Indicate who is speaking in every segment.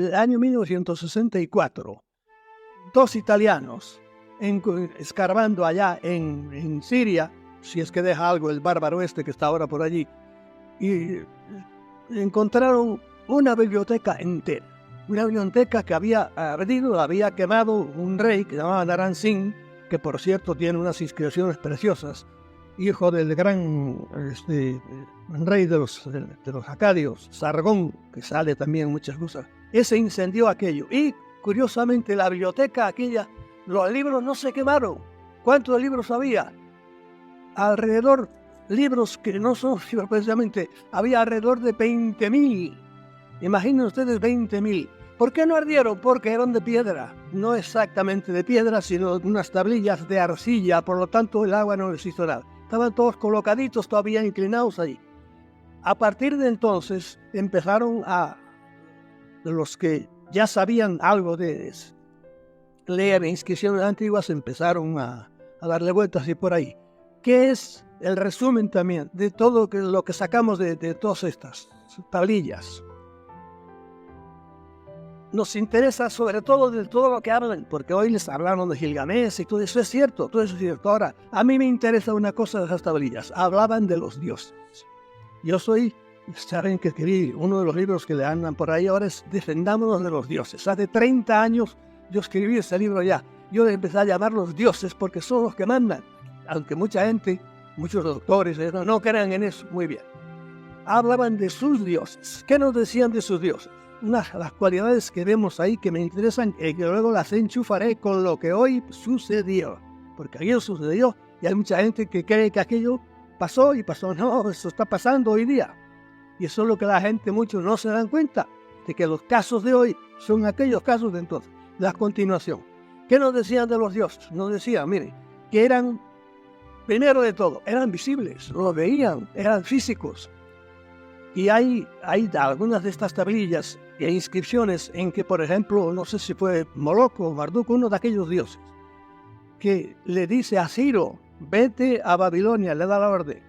Speaker 1: el año 1964, dos italianos escarbando allá en Siria, si es que deja algo el bárbaro este que está ahora por allí, y encontraron una biblioteca entera, una biblioteca que había ardido, la había quemado un rey que se llamaba Naram Sin, que por cierto tiene unas inscripciones preciosas, hijo del gran rey de los acadios, Sargón, que sale también en muchas cosas. Ese incendió aquello y curiosamente la biblioteca aquella, los libros no se quemaron. ¿Cuántos libros había? Alrededor, libros que no son libros precisamente, había alrededor de 20.000. Imaginen ustedes 20.000. ¿Por qué no ardieron? Porque eran de piedra. No exactamente de piedra, sino unas tablillas de arcilla, por lo tanto el agua no les hizo nada. Estaban todos colocaditos, todavía inclinados allí. A partir de entonces empezaron los que ya sabían algo de leer inscripciones antiguas, empezaron a darle vueltas y por ahí. ¿Qué es el resumen también de todo lo que sacamos de todas estas tablillas? Nos interesa sobre todo de todo lo que hablan, porque hoy les hablaron de Gilgamesh y todo eso es cierto, todo eso es cierto. Ahora, a mí me interesa una cosa de esas tablillas. Hablaban de los dioses. Yo saben que escribí uno de los libros que le andan por ahí ahora es Defendámonos de los dioses. Hace 30 años yo escribí ese libro ya. Yo le empecé a llamar los dioses porque son los que mandan. Aunque mucha gente, muchos doctores, no crean en eso, muy bien. Hablaban de sus dioses. ¿Qué nos decían de sus dioses? Las cualidades que vemos ahí que me interesan y que luego las enchufaré con lo que hoy sucedió. Porque aquello sucedió y hay mucha gente que cree que aquello pasó y pasó. No, eso está pasando hoy día. Y eso es lo que la gente, muchos no se dan cuenta, de que los casos de hoy son aquellos casos de entonces. La continuación. ¿Qué nos decían de los dioses? Nos decían, mire, que eran, primero de todo, eran visibles, los veían, eran físicos. Y hay algunas de estas tablillas e inscripciones en que, por ejemplo, no sé si fue Moloch o Marduk, uno de aquellos dioses, que le dice a Ciro, vete a Babilonia, le da la orden.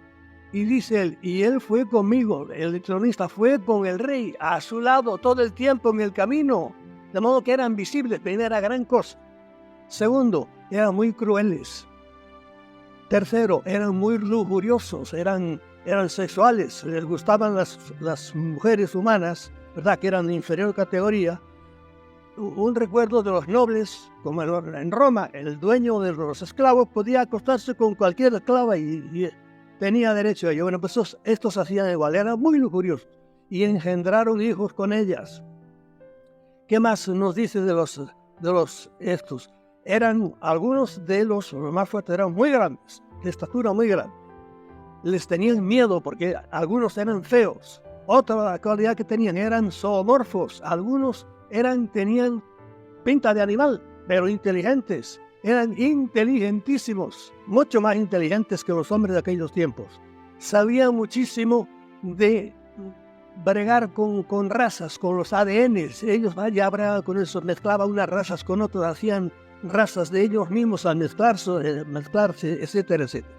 Speaker 1: Y dice él, y él fue conmigo, el cronista fue con el rey, a su lado todo el tiempo en el camino, de modo que eran visibles, primera gran cosa. Segundo, eran muy crueles. Tercero, eran muy lujuriosos, eran sexuales, les gustaban las mujeres humanas, ¿verdad? Que eran de inferior categoría. Un recuerdo de los nobles, como en Roma, el dueño de los esclavos podía acostarse con cualquier esclava y tenía derecho a ello. Bueno, pues estos hacían igual, eran muy lujuriosos y engendraron hijos con ellas. ¿Qué más nos dice de los estos? Eran algunos de los más fuertes, eran muy grandes, de estatura muy grande. Les tenían miedo porque algunos eran feos. Otra cualidad que tenían eran zoomorfos. Algunos tenían pinta de animal, pero inteligentes. Eran inteligentísimos, mucho más inteligentes que los hombres de aquellos tiempos. Sabían muchísimo de bregar con razas, con los ADNs. Ellos ya bregaban con eso, mezclaban unas razas con otras, hacían razas de ellos mismos al mezclarse, etcétera, etcétera.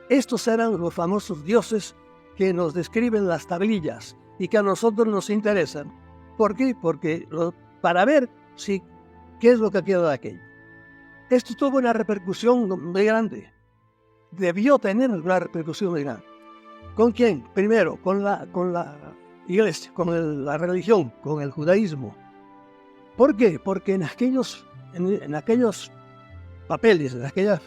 Speaker 1: Estos eran los famosos dioses que nos describen las tablillas y que a nosotros nos interesan. ¿Por qué? Porque para ver qué es lo que queda de aquello. Esto tuvo una repercusión muy grande. Debió tener una repercusión muy grande. ¿Con quién? Primero, con la iglesia, con la religión, con el judaísmo. ¿Por qué? Porque en aquellos papeles, en aquellas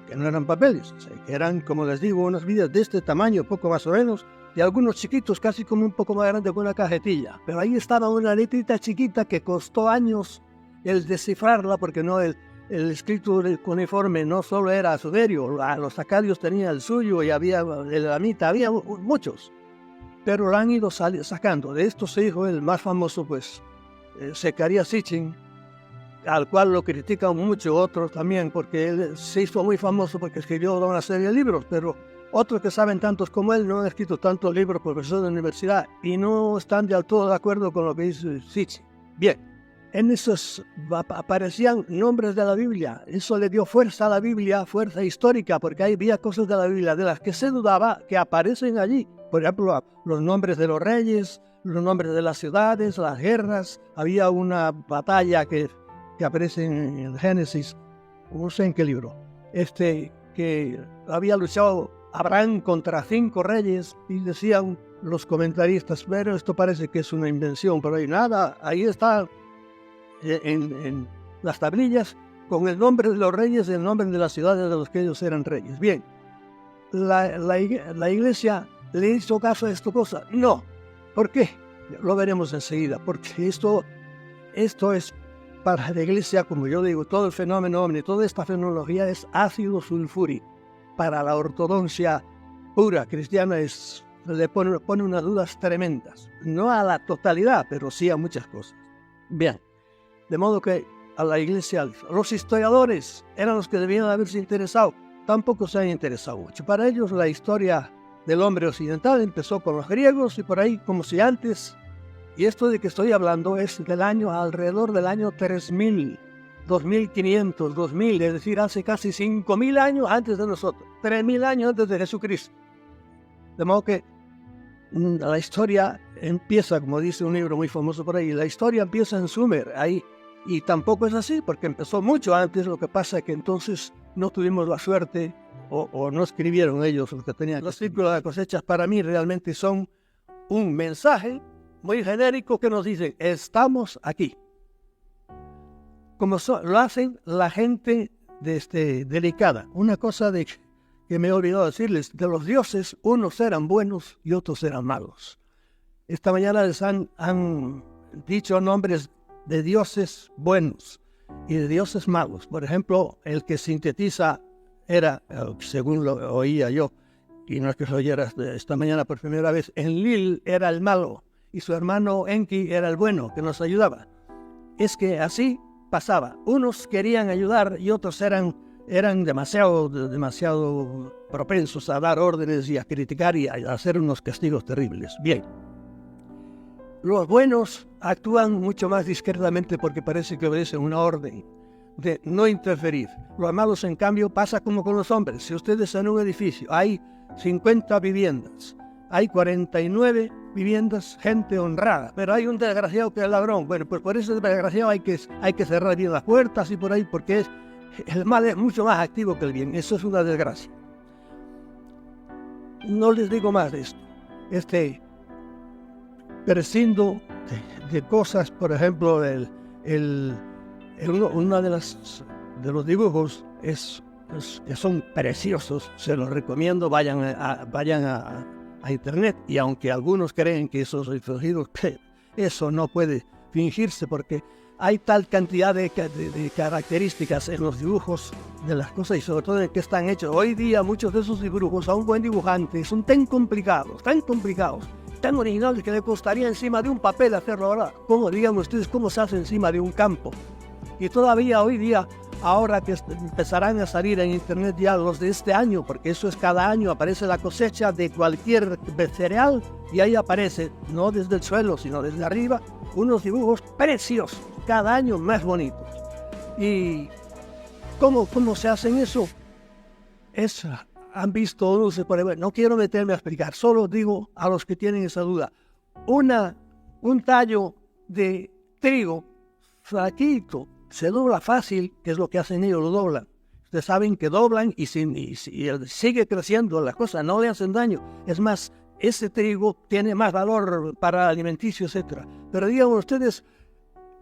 Speaker 1: que no eran papeles, o sea, que eran, como les digo, unas vidas de este tamaño, poco más o menos, y algunos chiquitos, casi como un poco más grande que una cajetilla. Pero ahí estaba una letrita chiquita que costó años el descifrarla, porque no el escrito cuneiforme no solo era sumerio, los acadios tenían el suyo y había el elamita, había muchos, pero lo han ido sacando. De estos se dijo el más famoso, pues, Zecarías Sitchin, al cual lo critican mucho otros también, porque él se hizo muy famoso porque escribió una serie de libros, pero otros que saben tantos como él no han escrito tantos libros, profesores de universidad, y no están del todo de acuerdo con lo que dice Sitchin. Bien, en esos aparecían nombres de la Biblia. Eso le dio fuerza a la Biblia, fuerza histórica, porque había cosas de la Biblia de las que se dudaba que aparecen allí. Por ejemplo, los nombres de los reyes, los nombres de las ciudades, las guerras. Había una batalla que aparece en el Génesis, no sé en qué libro, que había luchado Abraham contra 5 reyes y decían los comentaristas, pero esto parece que es una invención, pero hay nada, ahí está en las tablillas con el nombre de los reyes y el nombre de las ciudades de los que ellos eran reyes. Bien, la iglesia le hizo caso a esta cosa. No. ¿Por qué? Lo veremos enseguida, porque esto es para la iglesia, como yo digo, todo el fenómeno ovni, toda esta fenomenología es ácido sulfúrico. Para la ortodoxia pura cristiana le pone unas dudas tremendas. No a la totalidad, pero sí a muchas cosas. Bien, de modo que a la iglesia, los historiadores eran los que debían haberse interesado, tampoco se han interesado mucho. Para ellos la historia del hombre occidental empezó con los griegos y por ahí como si antes, y esto de que estoy hablando es del año alrededor del año 3000, 2500, 2000, es decir, hace casi 5000 años antes de nosotros, 3000 años antes de Jesucristo. De modo que la historia empieza, como dice un libro muy famoso por ahí, la historia empieza en Sumer, ahí. Y tampoco es así, porque empezó mucho antes. Lo que pasa es que entonces no tuvimos la suerte, o no escribieron ellos lo que tenían. Los círculos de cosechas para mí realmente son un mensaje muy genérico que nos dice, estamos aquí. Como lo hacen la gente delicada. Una cosa que me he olvidado decirles, de los dioses, unos eran buenos y otros eran malos. Esta mañana les han dicho nombres de dioses buenos y de dioses malos. Por ejemplo, el que sintetiza era, según lo oía yo, y no es que lo oyera esta mañana por primera vez, Enlil era el malo y su hermano Enki era el bueno, que nos ayudaba. Es que así pasaba. Unos querían ayudar y otros eran demasiado propensos a dar órdenes y a criticar y a hacer unos castigos terribles. Bien. Los buenos actúan mucho más discretamente porque parece que obedecen una orden de no interferir. Los malos, en cambio, pasa como con los hombres. Si ustedes en un edificio hay 50 viviendas, hay 49 viviendas, gente honrada, pero hay un desgraciado que es ladrón. Bueno, pues por ese desgraciado hay que cerrar bien las puertas y por ahí, porque el mal es mucho más activo que el bien. Eso es una desgracia. No les digo más de esto. Prescindo de cosas, por ejemplo, uno de los dibujos que son preciosos, se los recomiendo, vayan a internet, y aunque algunos creen que esos son fingidos, eso no puede fingirse porque hay tal cantidad de características en los dibujos de las cosas y sobre todo en el que están hechos. Hoy día muchos de esos dibujos a un buen dibujante son tan complicados, tan originales que le costaría encima de un papel hacerlo ahora. Como digan ustedes, cómo se hace encima de un campo. Y todavía hoy día, ahora que empezarán a salir en internet ya los de este año, porque eso es cada año, aparece la cosecha de cualquier cereal y ahí aparece, no desde el suelo, sino desde arriba, unos dibujos preciosos, cada año más bonitos. ¿Y cómo se hacen eso? Han visto luces por ahí. No quiero meterme a explicar, solo digo a los que tienen esa duda. Un tallo de trigo flaquito se dobla fácil, que es lo que hacen ellos, lo doblan. Ustedes saben que doblan y sigue creciendo la cosa, no le hacen daño. Es más, ese trigo tiene más valor para alimenticio, etc. Pero digan ustedes,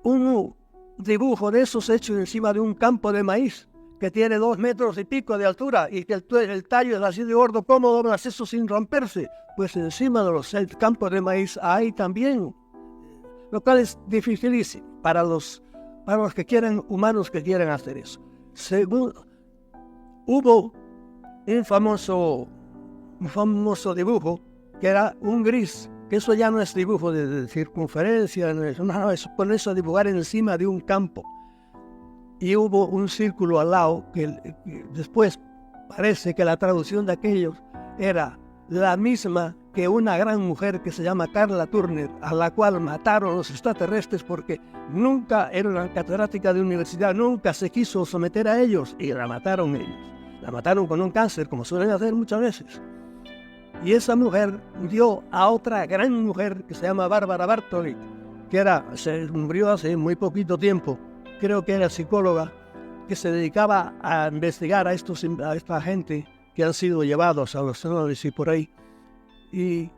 Speaker 1: un dibujo de esos hecho encima de un campo de maíz, que tiene 2 metros y pico de altura y que el tallo es así de gordo, ¿cómo doblas eso sin romperse? Pues encima de los campos de maíz hay también, lo cual es dificilísimo para los que quieran, humanos que quieran hacer eso. Hubo un famoso dibujo que era un gris, que eso ya no es dibujo de circunferencia, no, es ponerse a dibujar encima de un campo. Y hubo un círculo al lado que después parece que la traducción de aquello era la misma que una gran mujer que se llama Carla Turner, a la cual mataron los extraterrestres porque nunca era una catedrática de universidad, nunca se quiso someter a ellos y la mataron ellos. La mataron con un cáncer, como suelen hacer muchas veces. Y esa mujer dio a otra gran mujer que se llama Bárbara Bartoli, que se murió hace muy poquito tiempo, creo que era psicóloga, que se dedicaba a investigar a esta gente que han sido llevados a los tenores y por ahí. Y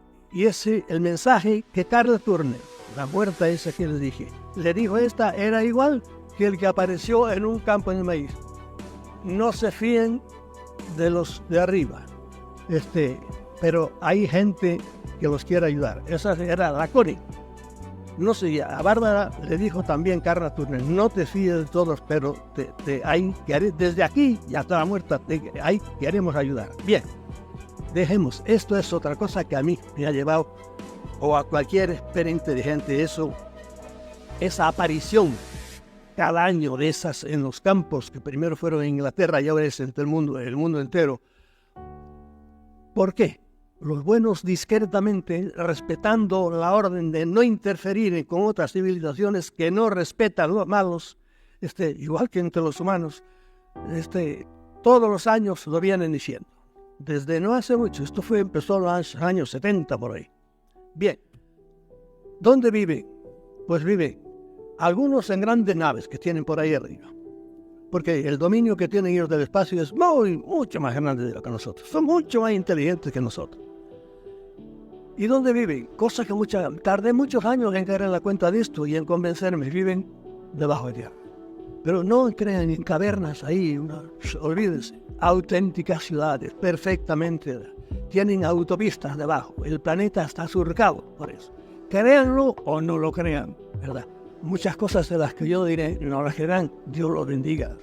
Speaker 1: el mensaje que Karl Turner, la muerta esa que les dije, le dijo esta, era igual que el que apareció en un campo de maíz. No se fíen de los de arriba, pero hay gente que los quiere ayudar. Esa era la Connie. No sé, a Bárbara le dijo también Karl Turner, no te fíes de todos, pero desde aquí y hasta la muerte queremos ayudar. Bien, dejemos, esto es otra cosa que a mí me ha llevado, o a cualquier espera inteligente, esa aparición cada año de esas en los campos, que primero fueron en Inglaterra y ahora es en el mundo entero. ¿Por qué? Los buenos discretamente, respetando la orden de no interferir con otras civilizaciones que no respetan los malos, igual que entre los humanos, todos los años lo vienen diciendo. Desde no hace mucho, empezó en los años 70 por ahí. Bien, ¿dónde viven? Pues viven algunos en grandes naves que tienen por ahí arriba, porque el dominio que tienen ellos del espacio es mucho más grande de lo que nosotros. Son mucho más inteligentes que nosotros. ¿Y dónde viven? Cosa que tardé muchos años en caer en la cuenta de esto y en convencerme. Viven debajo de tierra. Pero no crean en cavernas ahí, olvídense. Auténticas ciudades, perfectamente. Tienen autopistas debajo. El planeta está surcado por eso. Créanlo o no lo crean, ¿verdad? Muchas cosas de las que yo diré no las creerán. Dios los bendiga.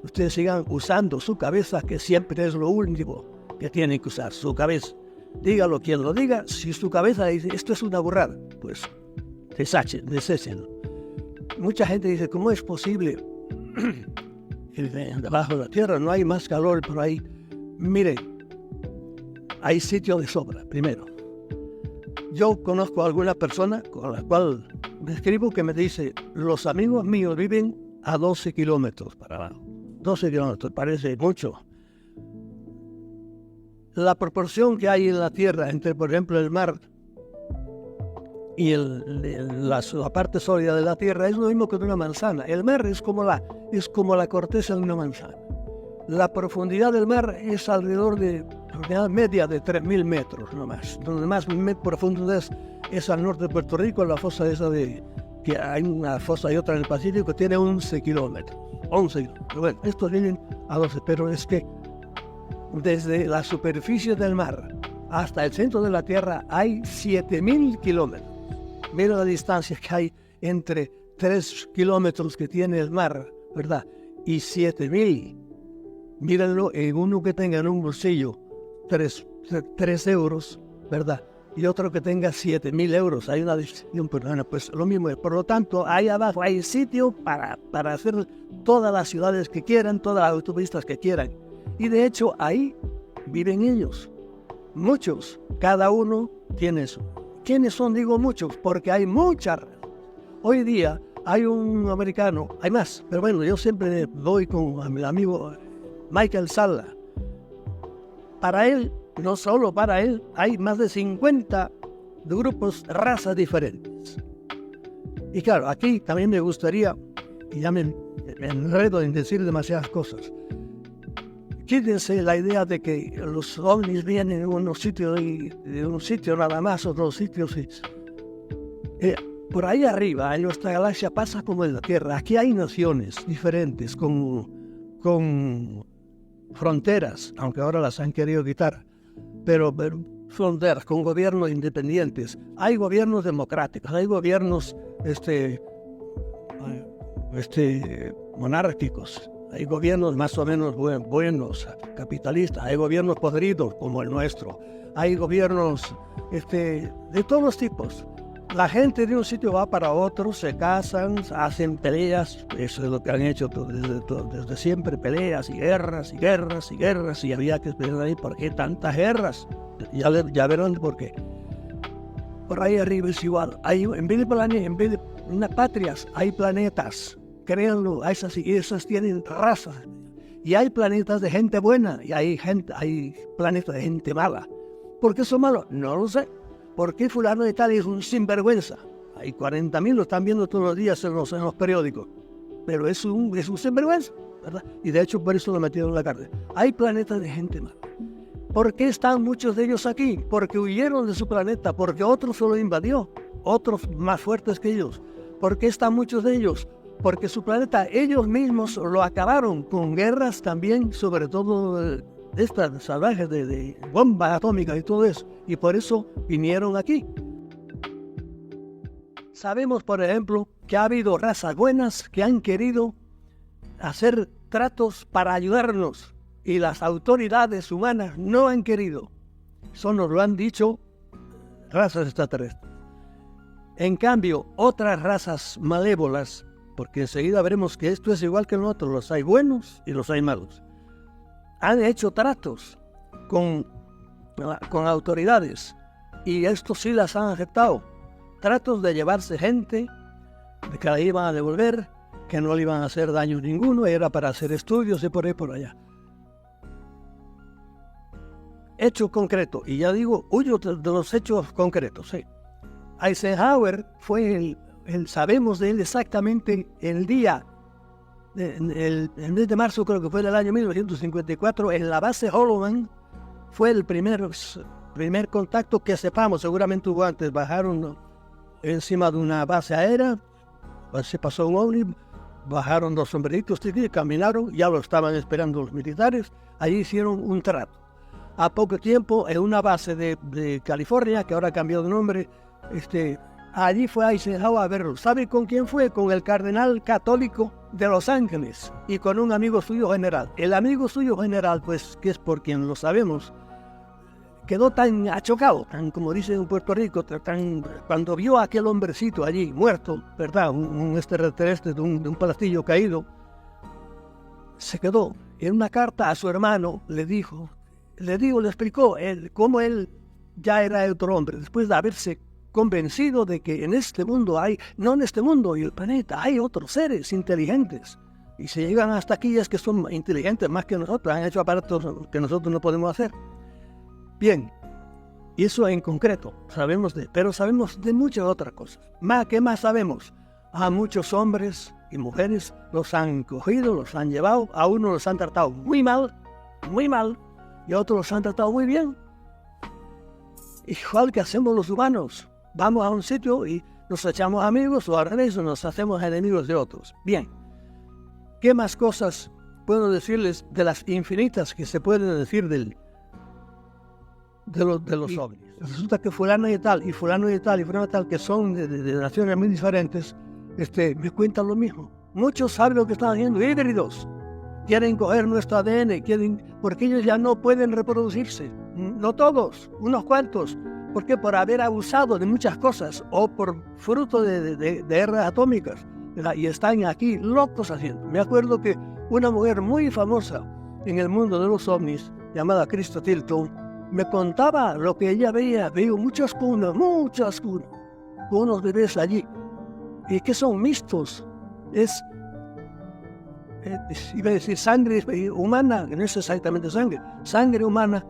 Speaker 1: Ustedes sigan usando su cabeza, que siempre es lo último que tienen que usar, su cabeza. Dígalo quien lo diga. Si su cabeza dice esto es una burrada, pues deséchenlo. Mucha gente dice, ¿cómo es posible que debajo de la tierra no hay más calor por ahí? Mire, hay sitio de sobra, primero. Yo conozco a alguna persona con la cual me escribo que me dice, los amigos míos viven a 12 kilómetros para abajo. 12 kilómetros, parece mucho. La proporción que hay en la tierra entre, por ejemplo, el mar y la parte sólida de la tierra es lo mismo que de una manzana. El mar es como la corteza de una manzana. La profundidad del mar es alrededor de media de 3.000 metros, no más. Donde más profundo es al norte de Puerto Rico, la fosa esa que hay una fosa y otra en el Pacífico que tiene 11 kilómetros. 11 kilómetros. Bueno, estos vienen a 12, pero es que desde la superficie del mar hasta el centro de la Tierra hay 7.000 kilómetros. Mira la distancia que hay entre 3 kilómetros que tiene el mar, ¿verdad? Y 7.000. Mírenlo en uno que tenga en un bolsillo 3 euros, ¿verdad? Y otro que tenga 7.000 euros. Hay una distinción, pues lo mismo es. Por lo tanto, ahí abajo hay sitio para hacer todas las ciudades que quieran, todas las autopistas que quieran. Y de hecho, ahí viven ellos. Muchos. Cada uno tiene eso. ¿Quiénes son? Digo muchos, porque hay muchas. Hoy día hay un americano, hay más, pero bueno, yo siempre voy con mi amigo Michael Salla. Para él, no solo para él, hay más de 50 grupos, razas diferentes. Y claro, aquí también me gustaría, y ya me enredo en decir demasiadas cosas, quítense la idea de que los ovnis vienen de un sitio nada más, otros sitios. Por ahí arriba, en nuestra galaxia, pasa como en la Tierra. Aquí hay naciones diferentes, con fronteras, aunque ahora las han querido quitar, pero fronteras, con gobiernos independientes. Hay gobiernos democráticos, hay gobiernos monárquicos. Hay gobiernos más o menos buenos, capitalistas. Hay gobiernos podridos como el nuestro. Hay gobiernos de todos los tipos. La gente de un sitio va para otro, se casan, hacen peleas. Eso es lo que han hecho desde siempre, peleas y guerras y guerras y guerras. Y había que esperar ahí, ¿por qué tantas guerras? Ya verán por qué. Por ahí arriba es igual. En vez de unas patrias, hay planetas. Créanlo, esas tienen razas. Y hay planetas de gente buena y hay planetas de gente mala. ¿Por qué son malos? No lo sé. ¿Por qué fulano de tal es un sinvergüenza? Hay 40.000, lo están viendo todos los días en los periódicos. Pero es un sinvergüenza, ¿verdad? Y de hecho por eso lo metieron en la cárcel. Hay planetas de gente mala. ¿Por qué están muchos de ellos aquí? Porque huyeron de su planeta, porque otro se lo invadió, otros más fuertes que ellos. ¿Por qué están muchos de ellos? Porque su planeta ellos mismos lo acabaron con guerras también, sobre todo estas salvajes de bombas atómicas y todo eso. Y por eso vinieron aquí. Sabemos, por ejemplo, que ha habido razas buenas que han querido hacer tratos para ayudarnos y las autoridades humanas no han querido. Eso nos lo han dicho razas extraterrestres. En cambio, otras razas malévolas, porque enseguida veremos que esto es igual que nosotros, los hay buenos y los hay malos, han hecho tratos con autoridades y estos sí las han aceptado. Tratos de llevarse gente, de que la iban a devolver, que no le iban a hacer daño ninguno, era para hacer estudios y por ahí por allá. Hecho concreto, y ya digo, huyo de los hechos concretos. ¿Sí? Eisenhower fue sabemos de él exactamente el día, el mes de marzo creo que fue del año 1954, en la base Holloman, fue el primer contacto que sepamos, seguramente hubo antes, bajaron encima de una base aérea, se pasó un ovni, bajaron dos sombreritos, caminaron, ya lo estaban esperando los militares, allí hicieron un trato. A poco tiempo, en una base de California, que ahora ha cambiado de nombre, allí fue Eisenhower a verlo. ¿Sabe con quién fue? Con el cardenal católico de Los Ángeles y con un amigo suyo general. El amigo suyo general, pues, que es por quien lo sabemos, quedó tan achocado, tan como dicen en Puerto Rico, cuando vio a aquel hombrecito allí muerto, ¿verdad? Un extraterrestre de un platillo caído, se quedó. En una carta a su hermano le explicó cómo él ya era otro hombre, después de haberse convencido de que en este mundo no en este mundo y el planeta, hay otros seres inteligentes. Y si llegan hasta aquí es que son inteligentes más que nosotros, han hecho aparatos que nosotros no podemos hacer. Bien, y eso en concreto, pero sabemos de muchas otras cosas. ¿Qué más sabemos? A muchos hombres y mujeres los han cogido, los han llevado, a unos los han tratado muy mal, y a otros los han tratado muy bien. Igual que hacemos los humanos, vamos a un sitio y nos echamos amigos, o al revés, nos hacemos enemigos de otros. Bien, ¿qué más cosas puedo decirles de las infinitas que se pueden decir de los ovnis? Resulta que fulano y tal, y fulano y tal, y fulano y tal, que son de naciones muy diferentes, me cuentan lo mismo. Muchos saben lo que están haciendo, híbridos. Quieren coger nuestro ADN, porque ellos ya no pueden reproducirse. No todos, unos cuantos. Porque por haber abusado de muchas cosas, o por fruto de guerras atómicas, ¿verdad? Y están aquí locos haciendo. Me acuerdo que una mujer muy famosa en el mundo de los ovnis, llamada Krista Tilton, me contaba lo que ella veía. Veo muchas cunas, con unos bebés allí, y que son mixtos. Iba a decir sangre humana, no es exactamente sangre humana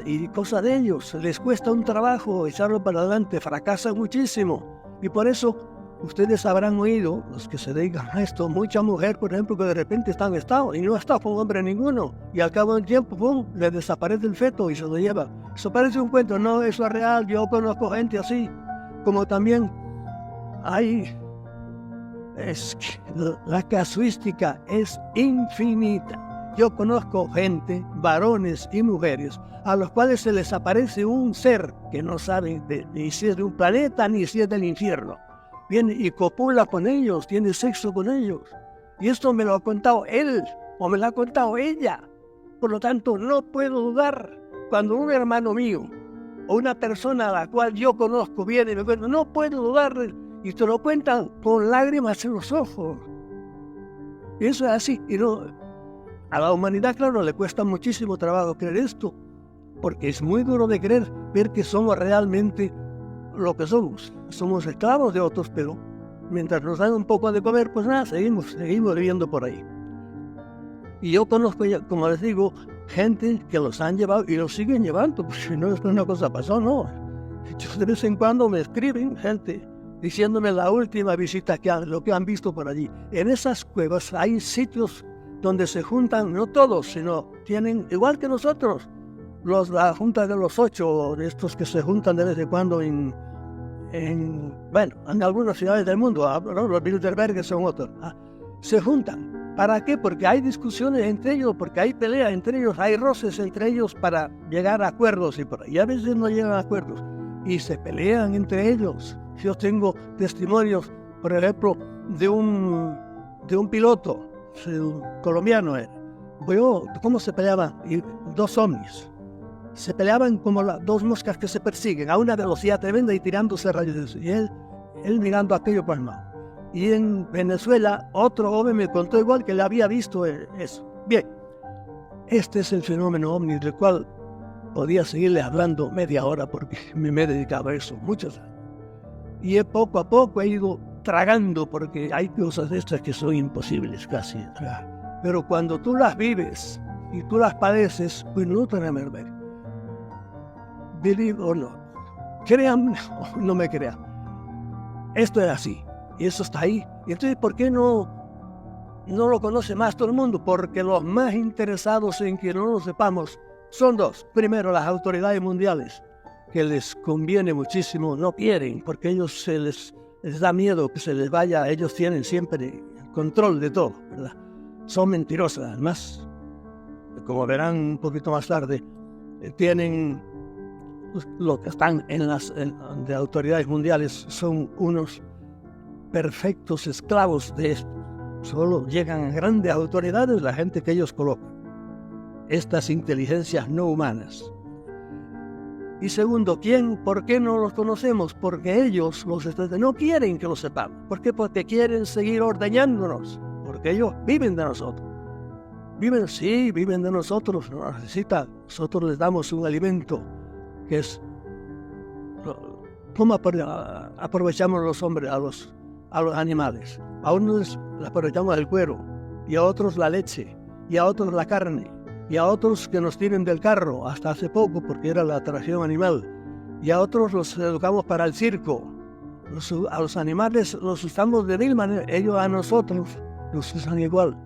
Speaker 1: y cosa de ellos. Les cuesta un trabajo echarlo para adelante, fracasan muchísimo. Y por eso ustedes habrán oído, los que se dedican a esto, mucha mujer, por ejemplo, que de repente está en estado y no está con hombre ninguno, y al cabo del tiempo, ¡pum!, le desaparece el feto y se lo lleva. Eso parece un cuento, no, eso es real. Yo conozco gente así, como también la casuística es infinita. Yo conozco gente, varones y mujeres, a los cuales se les aparece un ser que no saben ni si es de un planeta ni si es del infierno. Viene y copula con ellos, tiene sexo con ellos. Y esto me lo ha contado él o me lo ha contado ella. Por lo tanto, no puedo dudar cuando un hermano mío o una persona a la cual yo conozco viene y me cuenta, no puedo dudar. Y te lo cuentan con lágrimas en los ojos. Y eso es así. Y a la humanidad, claro, le cuesta muchísimo trabajo creer esto, porque es muy duro de creer, ver que somos realmente lo que somos. Somos esclavos de otros, pero mientras nos dan un poco de comer, pues nada, seguimos viviendo por ahí. Y yo conozco, como les digo, gente que los han llevado y los siguen llevando, porque no es que una cosa pasó, no. De vez en cuando me escriben gente diciéndome la última visita lo que han visto por allí. En esas cuevas hay sitios donde se juntan, no todos, sino tienen, igual que nosotros, la junta de los 8, de estos que se juntan de vez en cuando en algunas ciudades del mundo, ¿no? Los Bilderberg son otros. Se juntan. ¿Para qué? Porque hay discusiones entre ellos, porque hay peleas entre ellos, hay roces entre ellos para llegar a acuerdos y a veces no llegan a acuerdos y se pelean entre ellos. Yo tengo testimonios, por ejemplo, de un piloto colombiano. ¿Cómo se peleaban? Y 2 ovnis. Se peleaban como las 2 moscas que se persiguen a una velocidad tremenda y tirándose rayos. Y él mirando aquello pasmado. Y en Venezuela, otro joven me contó igual que le había visto eso. Bien, este es el fenómeno ovni, del cual podía seguirle hablando media hora porque me he dedicado a eso muchos años. Y poco a poco he ido tragando porque hay cosas de estas que son imposibles casi de tragar. Pero cuando tú las vives y tú las padeces, pues no te remedio. Believe or not. Créanme o no me crean. Esto es así. Y eso está ahí. Y entonces, ¿por qué no lo conoce más todo el mundo? Porque los más interesados en que no lo sepamos son 2. Primero, las autoridades mundiales, que les conviene muchísimo, no quieren, porque ellos les da miedo que se les vaya. Ellos tienen siempre control de todo, ¿verdad? Son mentirosas, además. Como verán un poquito más tarde, tienen los que están de autoridades mundiales son unos perfectos esclavos de esto. Solo llegan a grandes autoridades la gente que ellos colocan. Estas inteligencias no humanas. Y segundo, ¿por qué no los conocemos? Porque ellos, los estudiantes, no quieren que lo sepamos. ¿Por qué? Porque quieren seguir ordeñándonos. Porque ellos viven de nosotros. Viven de nosotros, no necesitan. Nosotros les damos un alimento que es... ¿Cómo aprovechamos los hombres a los animales? A unos les aprovechamos el cuero, y a otros la leche, y a otros la carne, y a otros que nos tienen del carro hasta hace poco porque era la atracción animal, y a otros los educamos para el circo. A los animales los usamos de mil maneras, ellos a nosotros nos usan igual.